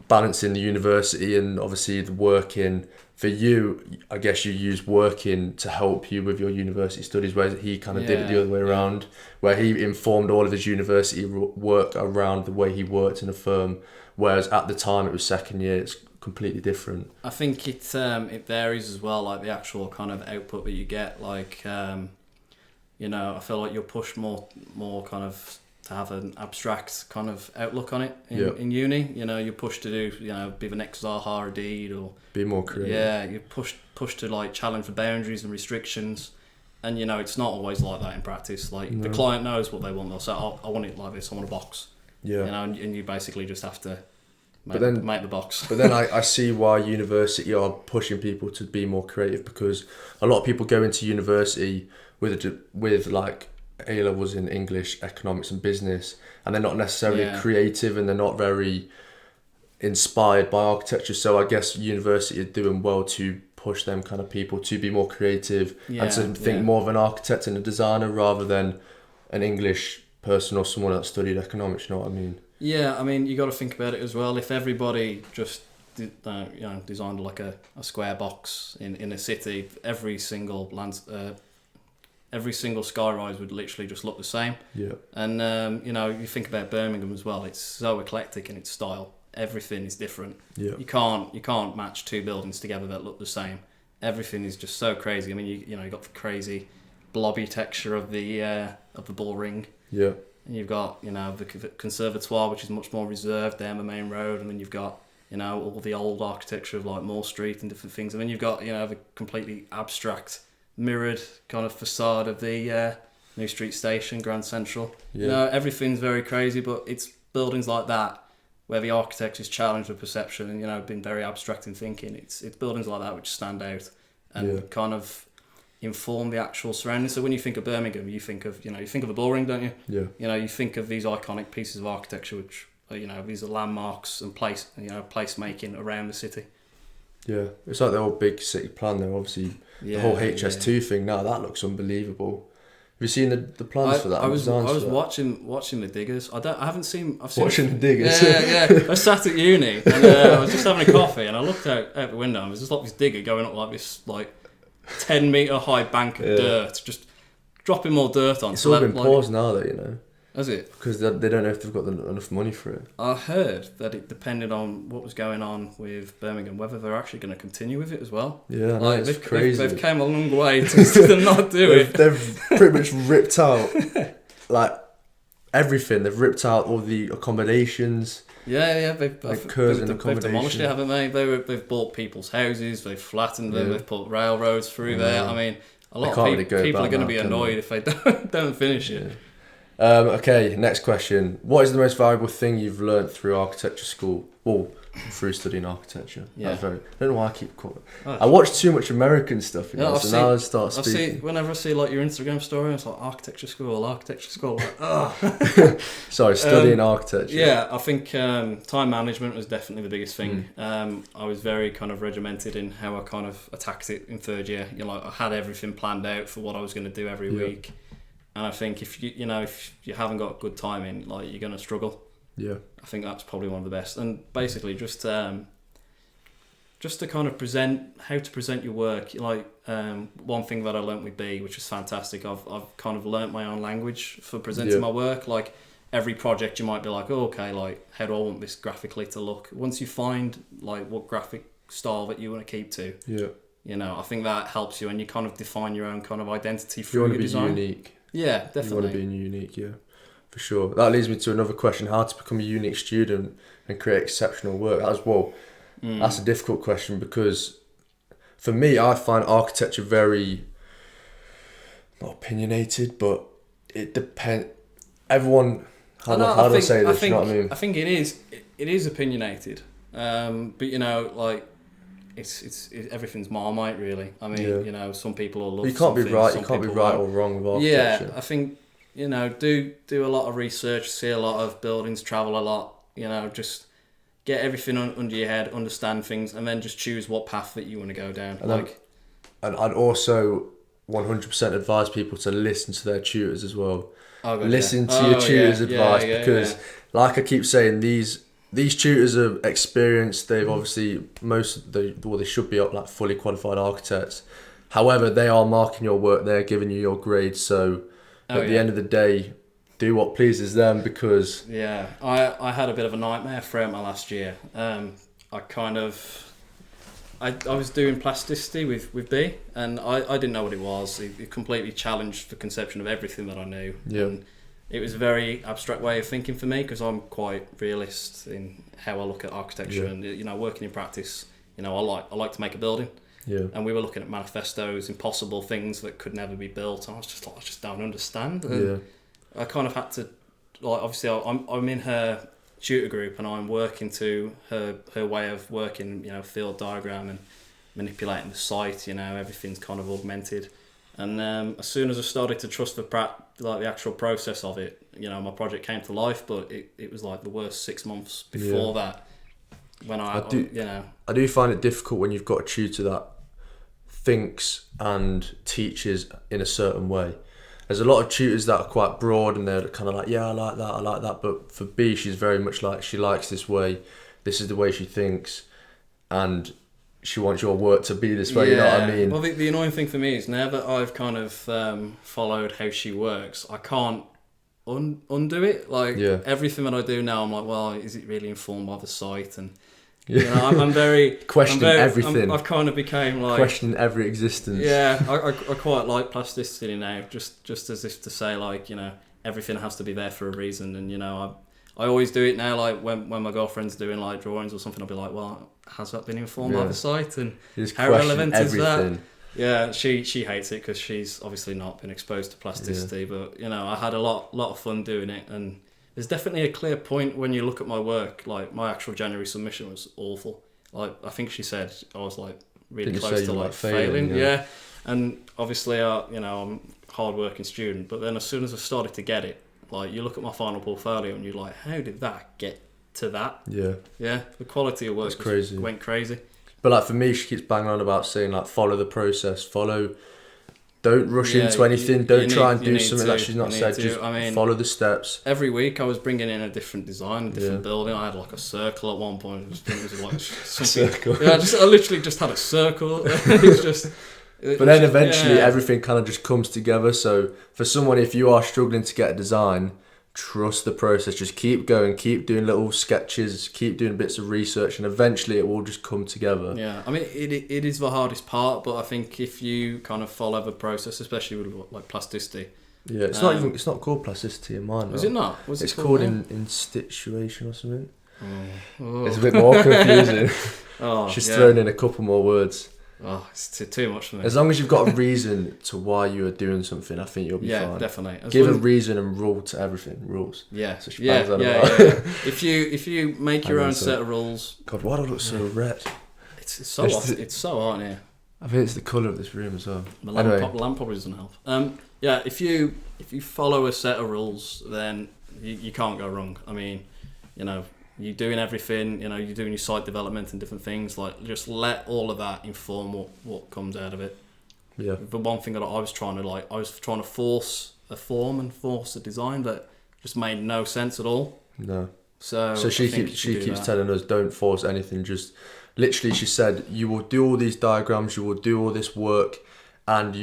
balancing the university and obviously the working. For you, I guess you use working to help you with your university studies, whereas he kind of did it the other way around, where he informed all of his university work around the way he worked in a firm, whereas at the time it was second year, it's completely different. I think it varies as well, like the actual kind of output that you get. Like, I feel like you're pushed more kind of to have an abstract kind of outlook on it in uni. You're pushed to do, be the next Zaha Hadid, or be more creative. Yeah, you're pushed to like challenge the boundaries and restrictions, and it's not always like that in practice. Like the client knows what they want. They'll say, I want it like this. I want a box. Yeah. And you basically just have to make the box. But then I see why university are pushing people to be more creative, because a lot of people go into university with like A-levels in English, economics and business, and they're not necessarily creative, and they're not very inspired by architecture. So I guess university are doing well to push them kind of people to be more creative and to think more of an architect and a designer rather than an English person or someone that studied economics, you know what I mean? Yeah, I mean, you got to think about it as well. If everybody just designed like a square box in a city, every single skyrise would literally just look the same. Yeah. And you think about Birmingham as well. It's so eclectic in its style. Everything is different. Yeah. You can't match two buildings together that look the same. Everything is just so crazy. I mean, you got the crazy blobby texture of the Bull Ring. Yeah. And you've got the Conservatoire, which is much more reserved down the main road, and then you've got all the old architecture of like Moore Street and different things, and then you've got the completely abstract mirrored kind of facade of the New Street Station, Grand Central. Yeah. Everything's very crazy, but it's buildings like that where the architect is challenged with perception and been very abstract in thinking. It's buildings like that which stand out and kind of inform the actual surroundings. So when you think of Birmingham, you think of the Bull Ring, don't you? Yeah. You think of these iconic pieces of architecture which are, these are landmarks and place making around the city. Yeah, it's like the whole big city plan though. Obviously, the whole HS2 thing now, that looks unbelievable. Have you seen the plans for that? I was watching the diggers. I've seen watching the diggers. Yeah. I sat at uni and I was just having a coffee and I looked out the window and there was just like this digger going up like this 10-metre high bank of dirt, just dropping more dirt on. It's all been paused now though, Has it? Because they don't know if they've got enough money for it. I heard that it depended on what was going on with Birmingham, whether they're actually going to continue with it as well. Yeah, it's crazy. They've come a long way to not do it. They've pretty much ripped out everything. They've ripped out all the accommodations. Yeah. They've demolished it, haven't they? They've bought people's houses. They've flattened them. They've put railroads through there. I mean, a lot of people are going to be annoyed if they don't finish it. Yeah. Okay, next question. What is the most valuable thing you've learnt through architecture school? Well, through studying architecture. Yeah. I don't know why I keep calling it. I watch too much American stuff, now I start speaking. Whenever I see your Instagram story, it's like architecture school. Sorry, studying architecture. Yeah, I think time management was definitely the biggest thing. I was very kind of regimented in how I kind of attacked it in third year. I had everything planned out for what I was going to do every week. And I think if you haven't got good timing, you're going to struggle. Yeah. I think that's probably one of the best. And basically just just to kind of how to present your work. Like one thing that I learnt with B, which is fantastic. I've kind of learnt my own language for presenting my work. Like every project, you might be like, oh, okay, like how do I want this graphically to look? Once you find like what graphic style that you want to keep to, I think that helps you, and you kind of define your own kind of identity through your design. You want to be unique. Yeah, definitely. You want to be unique, yeah, for sure. That leads me to another question: how to become a unique student and create exceptional work. That's a difficult question, because for me, I find architecture very, not opinionated, but it depends. Everyone, how do I say this? You know what I mean? I think it is opinionated, but like it's everything's Marmite, really. I mean, some people will love. You can't be right. You can't be right or wrong with architecture. Yeah, I think do a lot of research, see a lot of buildings, travel a lot. Just get everything under your head, understand things, and then just choose what path that you want to go down. And I'd also 100% advise people to listen to their tutors as well. Listen to your tutor's advice, because, like I keep saying, these tutors are experienced. They've obviously they should be like fully qualified architects. However, they are marking your work. They're giving you your grades. So at the end of the day, do what pleases them, because I had a bit of a nightmare throughout my last year. I was doing plasticity with B, and I didn't know what it was. It completely challenged the conception of everything that I knew. And it was a very abstract way of thinking for me, because I'm quite realist in how I look at architecture and working in practice. I like to make a building. And we were looking at manifestos, impossible things that could never be built. And I was just like, I just don't understand. And I kind of had to, like, obviously I'm in her tutor group, and I'm working to her way of working, field diagram and manipulating the site, everything's kind of augmented. And as soon as I started to trust the actual process of it, my project came to life. But it was like the worst 6 months before that, when I do find it difficult when you've got a tutor that thinks and teaches in a certain way. There's a lot of tutors that are quite broad, and they're kind of like, I like that. But for B, she's very much like, she likes this way. This is the way she thinks, and she wants your work to be this way. You know what I mean? Well, the annoying thing for me is, now that I've kind of followed how she works, I can't undo it. Like everything that I do now, I'm like, well, is it really informed by the site? And I'm very questioning everything. I've kind of became like questioning every existence. I quite like plasticity now, just as if to say, like, everything has to be there for a reason. And I always do it now, like when my girlfriend's doing like drawings or something, I'll be like, well, has that been informed by the site, and how relevant is that? Yeah, she hates it, because she's obviously not been exposed to plasticity. But I had a lot of fun doing it, and there's definitely a clear point when you look at my work. Like, my actual January submission was awful. Like, I think she said I was like really close to like failing. Yeah. And obviously, I'm a hard-working student. But then as soon as I started to get it, like, you look at my final portfolio and you're like, how did that get to that? Yeah. The quality of work went crazy. But like, for me, she keeps banging on about saying, like, follow the process, don't rush into anything. Don't try and do something that she's not said. Just follow the steps. Every week I was bringing in a different design, a different building. I had like a circle at one point. It was like something. Circle. Yeah, I literally just had a circle. It's just. But then eventually everything kind of just comes together. So for someone, if you are struggling to get a design, trust the process. Just keep going, keep doing little sketches, keep doing bits of research, and eventually it will just come together. Yeah, I mean, it is the hardest part, but I think if you kind of follow the process, especially with like plasticity. Yeah, it's not called plasticity in mine. Is it not? What's it's called institution or something. Oh. It's a bit more confusing. She's thrown in a couple more words. Oh, it's too much for me. As long as you've got a reason to why you are doing something, I think you'll be fine. Yeah, definitely. Give a reason and rule to everything. Rules. Yeah. So yeah. If you make your own set of rules. God, why do I look so red? It's so hot. It's so hot in here. I think it's the colour of this room as well. The lamp probably doesn't help. If you follow a set of rules, then you can't go wrong. I mean, you're doing everything, you're doing your site development and different things, like, just let all of that inform what comes out of it. Yeah. The one thing that I was trying to force a form and force a design that just made no sense at all. No. So she keeps telling us, don't force anything, just literally she said, you will do all these diagrams, you will do all this work, and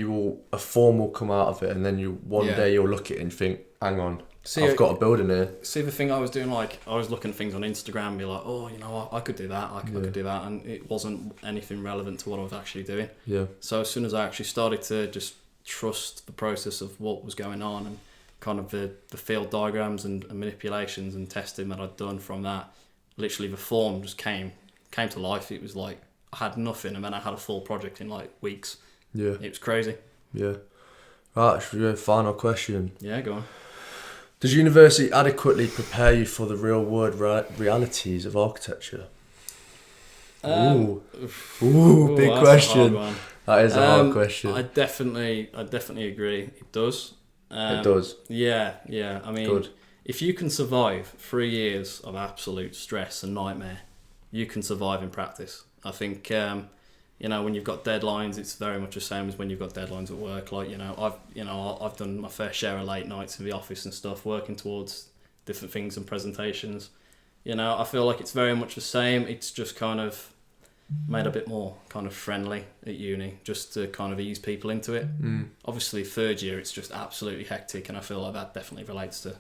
a form will come out of it, and then one day you'll look at it and think, hang on, I've got a building here. See, the thing I was doing, like, I was looking at things on Instagram and be like, oh, you know, I could do that, I could do that, and it wasn't anything relevant to what I was actually doing. Yeah. So as soon as I actually started to just trust the process of what was going on and kind of the field diagrams and manipulations and testing that I'd done from that, literally the form just came to life. It was like I had nothing, and then I had a full project in like weeks. Yeah. It was crazy. Yeah. Right, should we go final question? Yeah, go on. Does university adequately prepare you for the real world realities of architecture? Big question. That is a hard question. I definitely agree. It does. It does. Yeah. I mean, if you can survive 3 years of absolute stress and nightmare, you can survive in practice. I think, when you've got deadlines, it's very much the same as when you've got deadlines at work. Like, I've done my fair share of late nights in the office and stuff, working towards different things and presentations. I feel like it's very much the same. It's just kind of made a bit more kind of friendly at uni, just to kind of ease people into it. Obviously third year it's just absolutely hectic, and I feel like that definitely relates to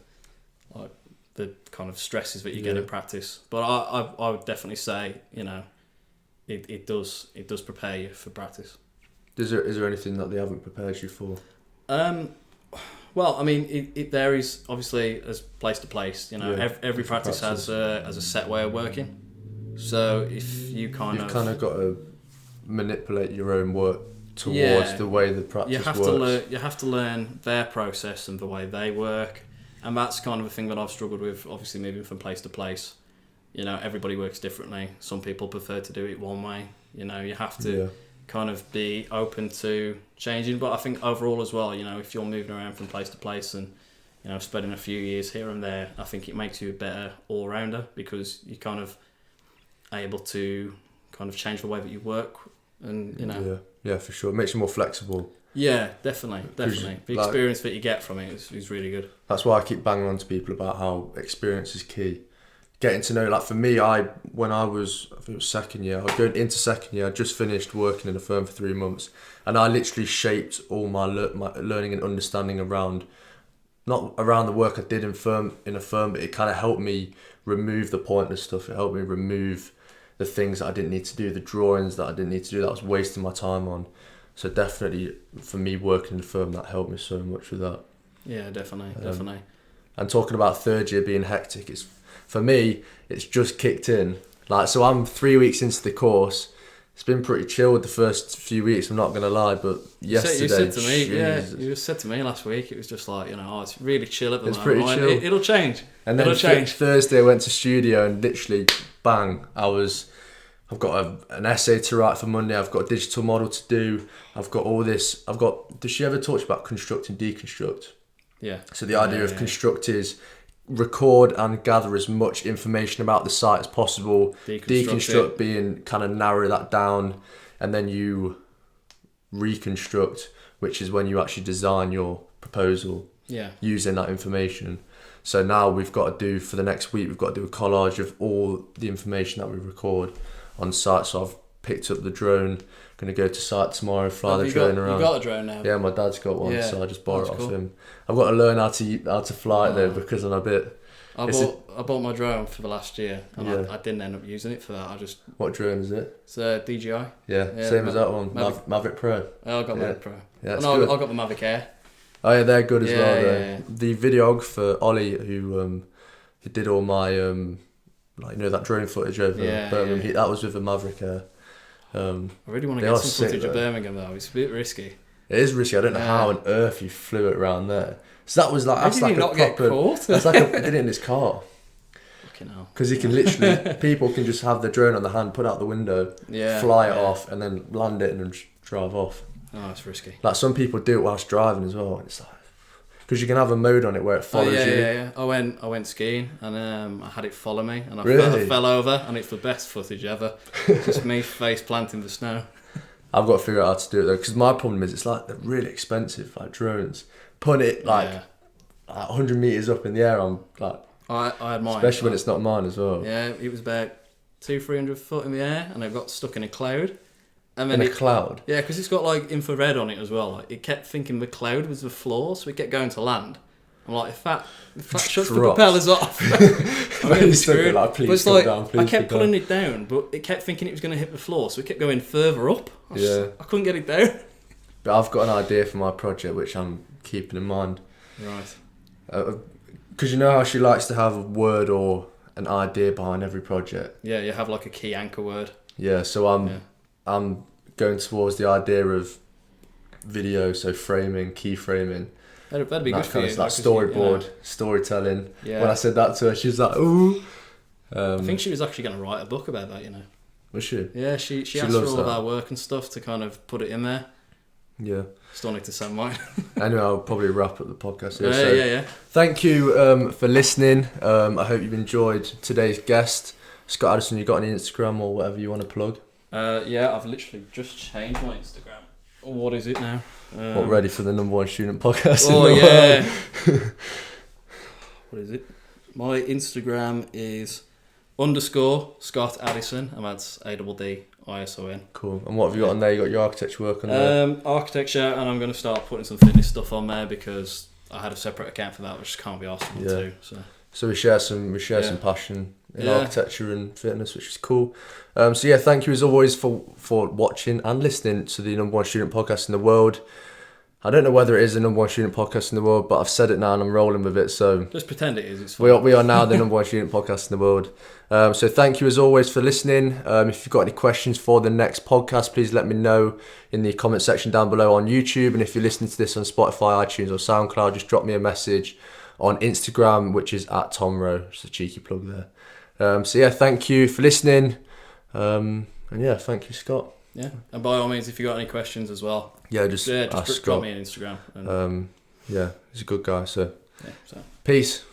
like the kind of stresses that you get in practice. But I would definitely say it does prepare you for practice. Is there anything that they haven't prepared you for? Well, I mean, it varies obviously as place to place. Every practice has a set way of working. So if you've kind of got to manipulate your own work towards the way the practice works. You have to learn their process and the way they work, and that's kind of a thing that I've struggled with. Obviously, moving from place to place, everybody works differently. Some people prefer to do it one way. You have to kind of be open to changing. But I think overall as well, if you're moving around from place to place and spending a few years here and there, I think it makes you a better all rounder, because you kind of able to kind of change the way that you work, and yeah, for sure, it makes you more flexible. Yeah, definitely the experience that you get from it is really good. That's why I keep banging on to people about how experience is key. Getting to know, like for me, when I think it was second year, I was going into second year, I just finished working in a firm for 3 months, and I literally shaped all my learning and understanding not around the work I did in a firm, but it kind of helped me remove the pointless stuff. It helped me remove the things that I didn't need to do, the drawings that I didn't need to do, that I was wasting my time on. So definitely, for me, working in a firm, that helped me so much with that. Yeah, definitely. And talking about third year being hectic, for me, it's just kicked in. Like, so I'm 3 weeks into the course. It's been pretty chill with the first few weeks, I'm not going to lie, but yesterday... You said to me last week, it was just like, it's really chill at the moment. It's pretty chill. It'll change. And then Thursday I went to studio and literally, bang, I've got an essay to write for Monday, I've got a digital model to do, I've got all this, does she ever talk about construct and deconstruct? Yeah. So the idea of construct is record and gather as much information about the site as possible. Deconstruct being kind of narrow that down, and then you reconstruct, which is when you actually design your proposal using that information. So now we've got to do, for the next week, we've got to do a collage of all the information that we record on site. So I've picked up the drone, going to go to site tomorrow, fly the drone around. You got a drone now? Yeah, my dad's got one, so I just borrowed it off him. I've got to learn how to fly it though, because I'm a bit... I bought my drone for the last year, and I didn't end up using it for that. What drone is it? It's a DJI. Yeah, same as that one. Mavic Pro. Oh, I got Mavic Pro. Yeah, I got the Mavic Air. Oh yeah, they're good as well. Yeah. The videographer Ollie, who did all my that drone footage over Birmingham, that was with a Maverick Air. I really want to get some footage of Birmingham though. It's a bit risky. It is risky. I don't know how on earth you flew it around there. So that was like, that's like a proper... Get caught? That's like I did it in his car. Fucking hell. Because you can literally, people can just have the drone on the hand, put it out the window, fly it off, and then land it and then drive off. Oh, it's risky. Like some people do it whilst driving as well. It's like, because you can have a mode on it where it follows you. Yeah. I went skiing and I had it follow me, and I fell over, and it's the best footage ever. Just me face planting the snow. I've got to figure out how to do it though, because my problem is it's like they're really expensive, like drones. Putting it like 100 meters up in the air, I'm like, I had mine. Especially when it's not mine as well. Yeah, it was about 200-300 foot in the air, and it got stuck in a cloud. And then in a cloud? Yeah, because it's got like infrared on it as well. Like, it kept thinking the cloud was the floor, so it kept going to land. I'm like, if that shuts the propellers off, I'm going to be screwed. Like, but it's like, I kept pulling it down, but it kept thinking it was going to hit the floor, so it kept going further up. I couldn't get it down. But I've got an idea for my project, which I'm keeping in mind. Right. Because you know how she likes to have a word or an idea behind every project. Yeah, you have like a key anchor word. Yeah, so I'm going towards the idea of video, so framing, key framing. That'd be good for you. Like storyboard, storytelling. Yeah. When I said that to her, she was like, ooh. I think she was actually going to write a book about that, you know. Was she? Yeah, she asked for all of our work and stuff to kind of put it in there. Yeah. Still need to send mine. Anyway, I'll probably wrap up the podcast here. Yeah. Thank you for listening. I hope you've enjoyed today's guest. Scott Addison, you got any Instagram or whatever you want to plug? Yeah, I've literally just changed my Instagram. What is it now? Ready for the #1 student podcast? Oh, yeah. What is it? My Instagram is _Scott Addison, and that's ADDISON. Cool. And what have you got on there? You got your architecture work on there? Architecture, and I'm going to start putting some fitness stuff on there because I had a separate account for that, which can't be asked for too. So we share some passion in architecture and fitness, which is cool. Thank you as always for watching and listening to the #1 student podcast in the world. I don't know whether it is the #1 student podcast in the world, but I've said it now and I'm rolling with it. So just pretend it is. It's fine. We are now the #1 student podcast in the world. So thank you as always for listening. If you've got any questions for the next podcast, please let me know in the comment section down below on YouTube. And if you're listening to this on Spotify, iTunes or SoundCloud, just drop me a message on Instagram, which is @TomRowe. Just a cheeky plug there. Thank you for listening. Thank you, Scott. Yeah, and by all means, if you got any questions as well, just drop me on Instagram. He's a good guy. So peace.